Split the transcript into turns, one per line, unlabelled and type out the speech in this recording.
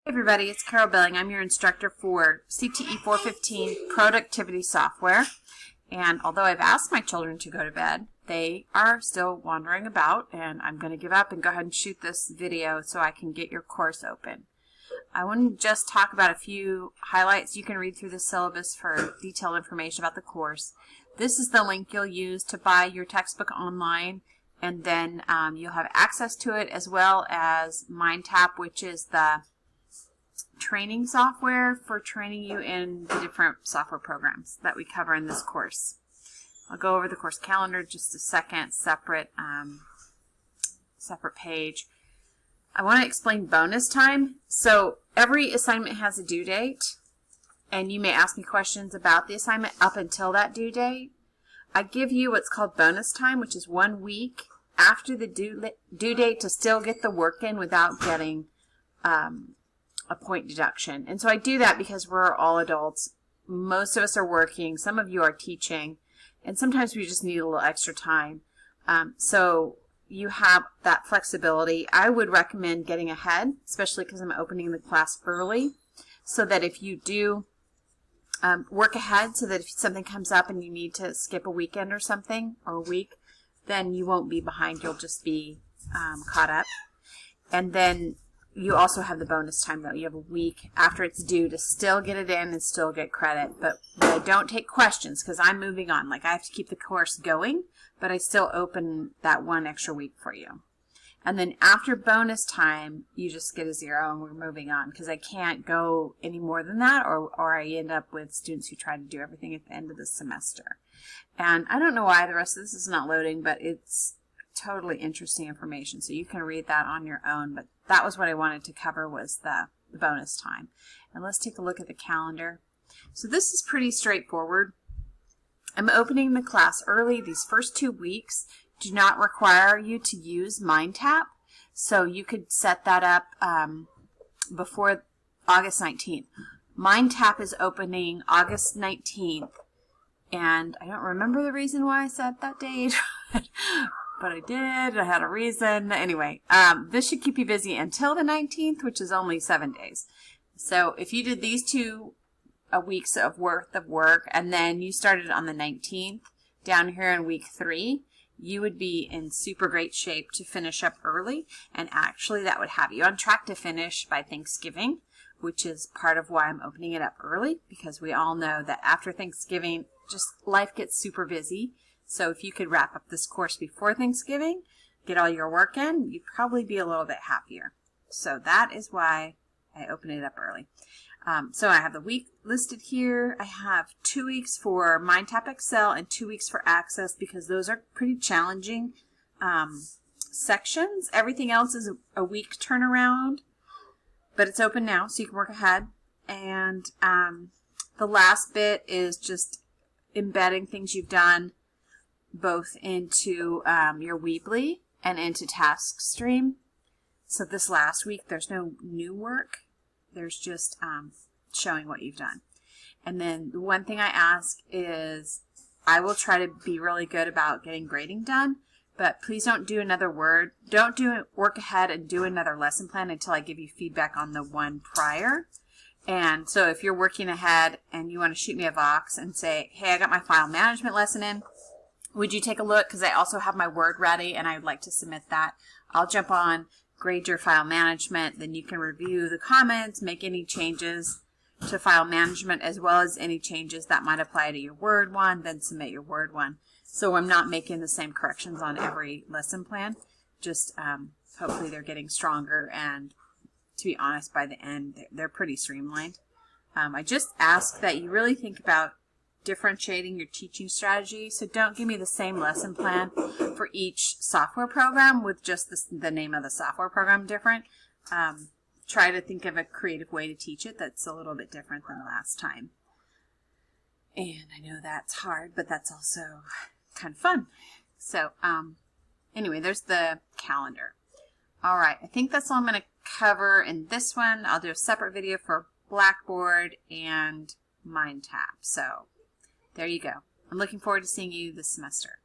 Hey everybody, it's Carol Billing. I'm your instructor for CTE 415 Productivity Software. And although I've asked my children to go to bed, they are still wandering about, and I'm going to give up and go ahead and shoot this video so I can get your course open. I want to just talk about a few highlights. You can read through the syllabus for detailed information about the course. This is the link you'll use to buy your textbook online, and then you'll have access to it, as well as MindTap, which is the training software for training you in the different software programs that we cover in this course. I'll go over the course calendar just a second, separate page. I want to explain bonus time. So every assignment has a due date, and you may ask me questions about the assignment up until that due date. I give you what's called bonus time, which is 1 week after the due date to still get the work in without getting a point deduction. And so I do that because we're all adults. Most of us are working. Some of you are teaching. And sometimes we just need a little extra time. So you have that flexibility. I would recommend getting ahead, especially because I'm opening the class early, so that if you do work ahead, so that if something comes up and you need to skip a weekend or something, or a week, then you won't be behind. You'll just be caught up. And then you also have the bonus time, though. You have a week after it's due to still get it in and still get credit. But I don't take questions because I'm moving on. Like, I have to keep the course going, but I still open that 1 extra week for you. And then after bonus time, you just get a 0 and we're moving on, because I can't go any more than that, or I end up with students who try to do everything at the end of the semester. And I don't know why the rest of this is not loading, but it's totally interesting information, so you can read that on your own. But that was what I wanted to cover, was the bonus time. And let's take a look at the calendar. So this is pretty straightforward. I'm opening the class early. These first 2 weeks do not require you to use MindTap, so you could set that up before August 19th. MindTap is opening August 19th, and I don't remember the reason why I set that date. But I did. I had a reason. Anyway, this should keep you busy until the 19th, which is only 7 days. So if you did these 2 weeks of worth of work, and then you started on the 19th down here in week 3, you would be in super great shape to finish up early. And actually, that would have you on track to finish by Thanksgiving, which is part of why I'm opening it up early, because we all know that after Thanksgiving, just life gets super busy. So if you could wrap up this course before Thanksgiving, get all your work in, you'd probably be a little bit happier. So that is why I open it up early. So I have the week listed here. I have 2 weeks for MindTap Excel and 2 weeks for Access, because those are pretty challenging sections. Everything else is a week turnaround, but it's open now, so you can work ahead. And the last bit is just embedding things you've done both into your Weebly and into TaskStream. So this last week, there's no new work. There's just showing what you've done. And then the one thing I ask is, I will try to be really good about getting grading done, but please don't do another word. Don't do work ahead and do another lesson plan until I give you feedback on the one prior. And so if you're working ahead and you want to shoot me a Vox and say, hey, I got my file management lesson in, would you take a look? Because I also have my Word ready and I would like to submit that. I'll jump on, grade your file management, then you can review the comments, make any changes to file management, as well as any changes that might apply to your Word one, then submit your Word one. So I'm not making the same corrections on every lesson plan, just hopefully they're getting stronger, and to be honest, by the end, they're pretty streamlined. I just ask that you really think about differentiating your teaching strategy. So don't give me the same lesson plan for each software program with just the name of the software program different. Try to think of a creative way to teach it that's a little bit different than last time. And I know that's hard, but that's also kind of fun. So anyway, there's the calendar. All right, I think that's all I'm going to cover in this one. I'll do a separate video for Blackboard and MindTap. So there you go. I'm looking forward to seeing you this semester.